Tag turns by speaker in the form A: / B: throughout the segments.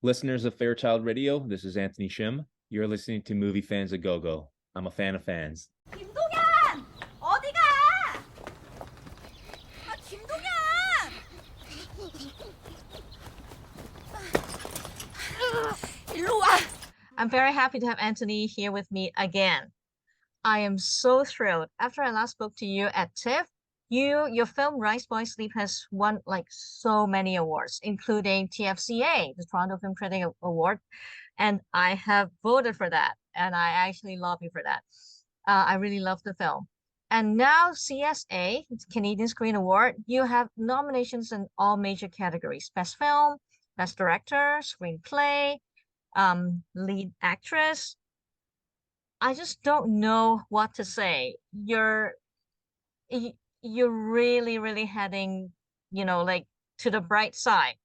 A: Listeners of Fairchild Radio, this is Anthony Shim. You're listening to Movie Fans Agogo. I'm a fan of fans.
B: 김동현! 어디가? 김동현! 일로 와!
C: I'm very happy to have Anthony here with me again. I am so thrilled. After I last spoke to you at TIFF, your film Riceboy Sleep has won like so many awards, including TFCA, the Toronto Film Critic Award, and I have voted for that, and I actually love you for that. I really love the film. And now CSA, Canadian Screen Award, you have nominations in all major categories: Best Film, Best Director, Screenplay, lead actress. I just don't know what to say. You're really, really heading, like to the bright side.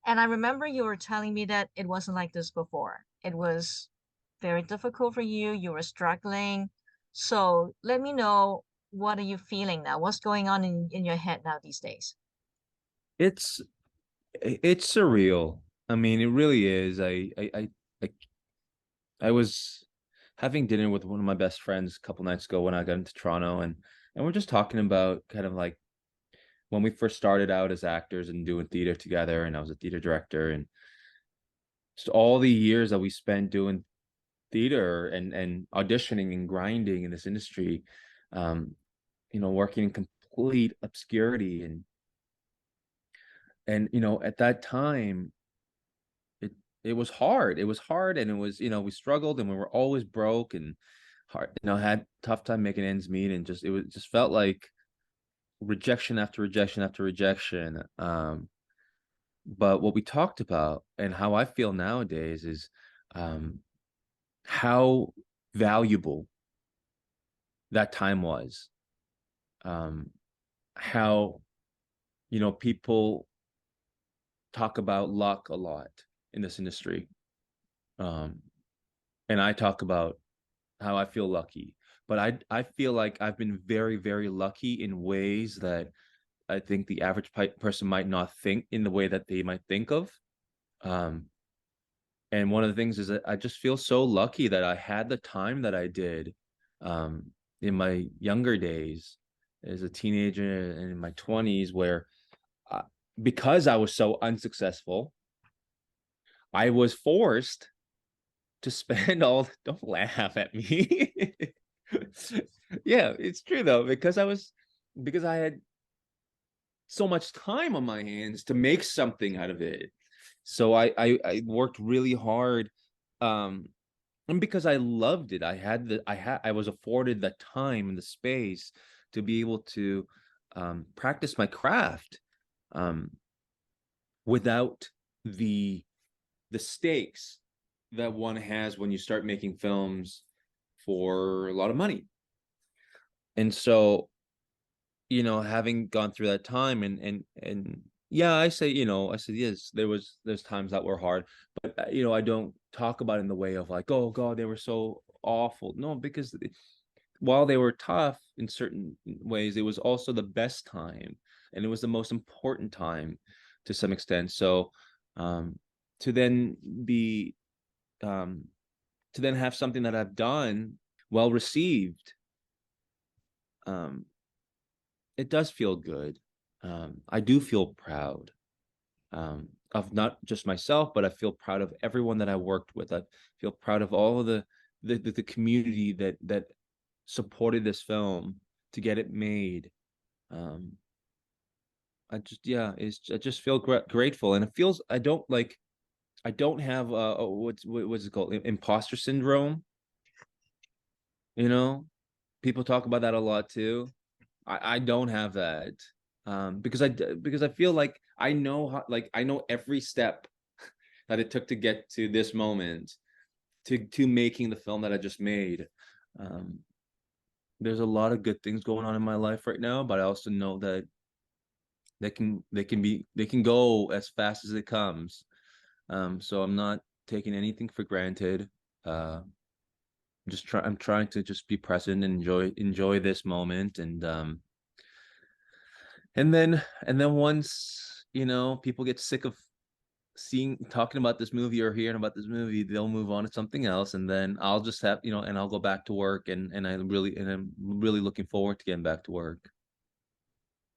C: And I remember you were telling me that it wasn't like this before. It was very difficult for you. You were struggling. So let me know, what are you feeling now? What's going on in your head now these days?
A: It's it's surreal. I mean, it really is. I I was having dinner with one of my best friends a couple nights ago when I got into Toronto, and we're just talking about kind of like when we first started out as actors and doing theater together, and I was a theater director, and just all the years that we spent doing theater and auditioning and grinding in this industry, um, working in complete obscurity and at that time it it was hard. It was hard, and it was, we struggled, and we were always broke and hard, had tough time making ends meet, and just felt like rejection after rejection after rejection. But what we talked about and how I feel nowadays is um how valuable that time was. Um, how, people talk about luck a lot in this industry. Um, and I talk about how I feel lucky, but I feel like I've been very, very lucky in ways that I think the average person might not think in the way that they might think of. Um, and one of the things is that I just feel so lucky that I had the time that I did, um, in my younger days as a teenager and in my 20s, where uh, because I was so unsuccessful, I was forced to spend all don't laugh at me. Yeah, it's true though, because I had so much time on my hands to make something out of it. So I worked really hard, um and because I loved it, I was afforded the time and the space to be able to practice my craft, um without the the stakes that one has when you start making films for a lot of money. And so, having gone through that time, and yeah, I said yes, there's times that were hard, but I don't talk about it in the way of like, oh God, they were so awful. No, because while they were tough in certain ways, it was also the best time, and it was the most important time to some extent. So, um, to then be um, to then have something that I've done well received, um, it does feel good. I do feel proud, of not just myself, but I feel proud of everyone that I worked with. I feel proud of all of the community that supported this film to get it made. Um, I just feel grateful, and it feels I don't have what's it called, imposter syndrome. You know, people talk about that a lot too. I don't have that, because I feel like I know how, like I know every step that it took to get to this moment, to making the film that I just made. Um, there's a lot of good things going on in my life right now, but I also know that they can go as fast as it comes. So I'm not taking anything for granted. I'm trying to just be present and enjoy this moment, and then once people get talking about this movie or hearing about this movie, they'll move on to something else, and then I'll just have, and I'll go back to work, and I'm really looking forward to getting back to work.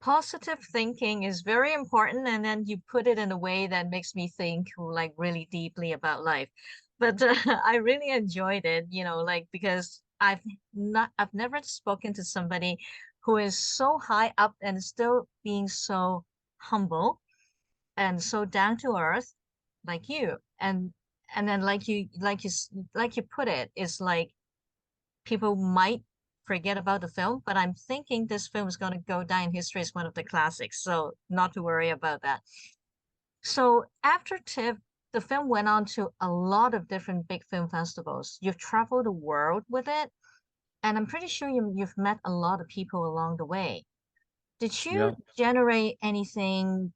C: Positive thinking is very important, and then you put it in a way that makes me think like really deeply about life. But I really enjoyed it, like because I've never spoken to somebody who is so high up and still being so humble and so down to earth like you. And then like you put it, it's like people might forget about the film, but I'm thinking this film is going to go down in history as one of the classics, so not to worry about that. So after TIFF, the film went on to a lot of different big film festivals. You've traveled the world with it, and I'm pretty sure you've met a lot of people along the way. Did you
A: Yeah.
C: generate anything,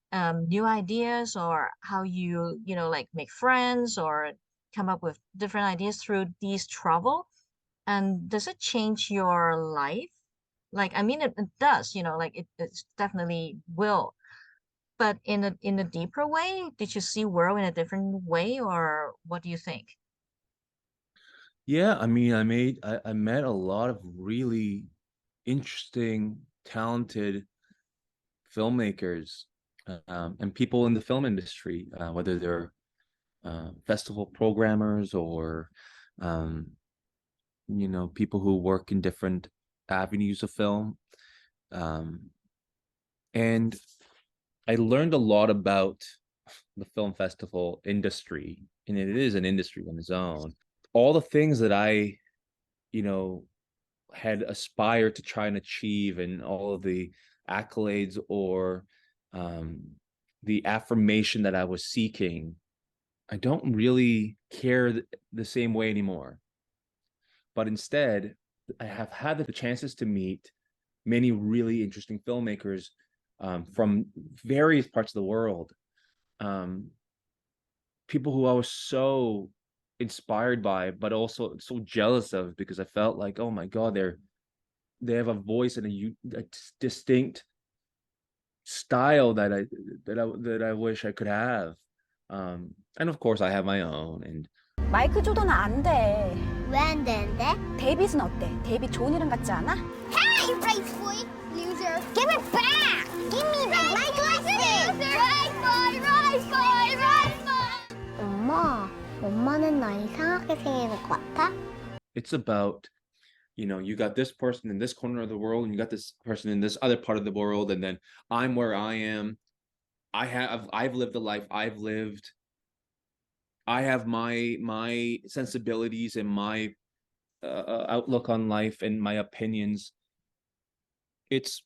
C: new ideas, or how like make friends or come up with different ideas through these travel? And does it change your life? Like, I mean, it does, like it definitely will. But in a deeper way, did you see world in a different way, or what do you think?
A: Yeah, I mean, I met a lot of really interesting, talented filmmakers, and people in the film industry, whether they're festival programmers or um, people who work in different avenues of film. Um, and I learned a lot about the film festival industry, and it is an industry on its own. All the things that I, you know, had aspired to try and achieve, and all of the accolades or um, the affirmation that I was seeking, I don't really care the same way anymore. But instead, I have had the chances to meet many really interesting filmmakers, from various parts of the world. Um, People who I was so inspired by, but also so jealous of, because I felt like, oh my God, they have a voice and a distinct style that I wish I could have. And of course, I have my own. And
B: 마이크 조던은 안 돼. 왜 안 되는데? 데이빗은 어때? 데이빗 좋은 이름 같지 않아? Hey, Riceboy, loser! Give it back! Give me back my glasses! Riceboy, Riceboy, Riceboy! 엄마, 엄마는 나 이상하게 생긴 것 같아?
A: it's about, you got this person in this corner of the world, and you got this person in this other part of the world, and then I'm where I am. I've lived the life I've lived. I have my sensibilities and my outlook on life and my opinions. It's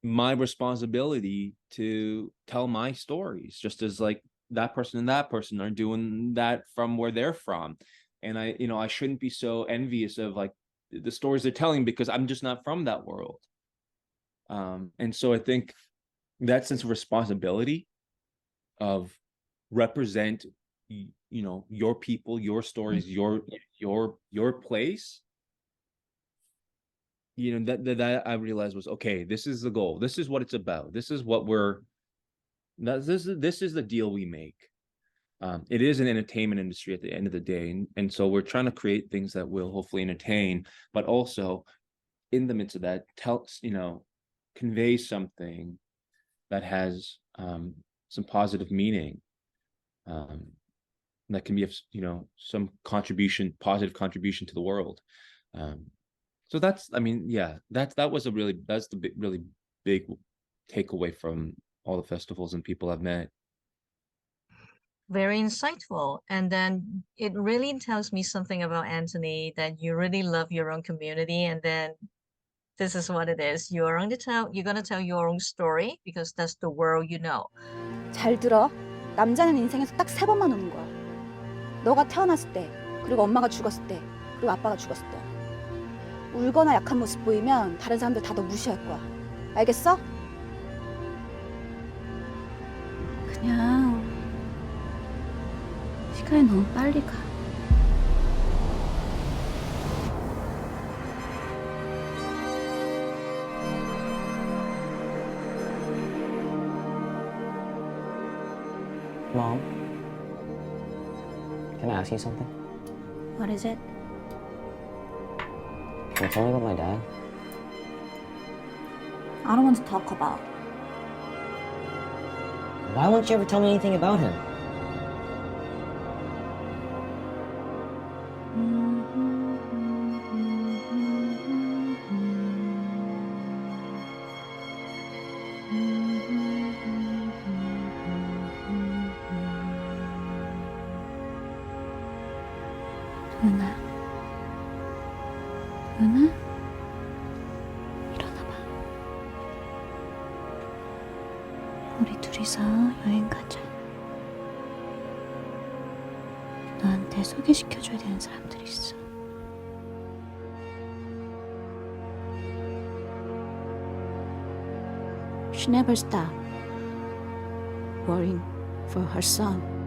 A: my responsibility to tell my stories, just as like that person and that person are doing that from where they're from. And I shouldn't be so envious of like the stories they're telling, because I'm just not from that world. And so I think that sense of responsibility of represent, your people, your stories, your place, that I realized was, okay, this is the goal, this is what it's about, this is what this is the deal we make. It is an entertainment industry at the end of the day, and so we're trying to create things that will hopefully entertain, but also in the midst of that convey something that has some positive meaning, um, that can be of some positive contribution to the world. Um, so that's, I mean, yeah, that's the really big takeaway from all the festivals and people I've met.
C: Very insightful. And then it really tells me something about Anthony, that you really love your own community. And then this is what it is. You're gonna tell your own story because that's the world you know.
B: 잘 들어. 남자는 인생에서 딱 3번만 오는 거야. 너가 태어났을 때, 그리고 엄마가 죽었을 때, 그리고 아빠가 죽었을 때. 울거나 약한 모습 보이면 다른 사람들 다 너 무시할 거야. 알겠어? 그냥 시간이 너무 빨리 가.
D: Mom, Can I ask you something?
B: What is it?
D: Can you tell me about my dad?
B: I don't want to talk about.
D: Why won't you ever tell me anything about him?
B: 은하. 은하? 일어나봐. 우리 둘이서 여행 가자. 너한테 소개시켜줘야 되는 사람들이 있어. She never stopped worrying for her son.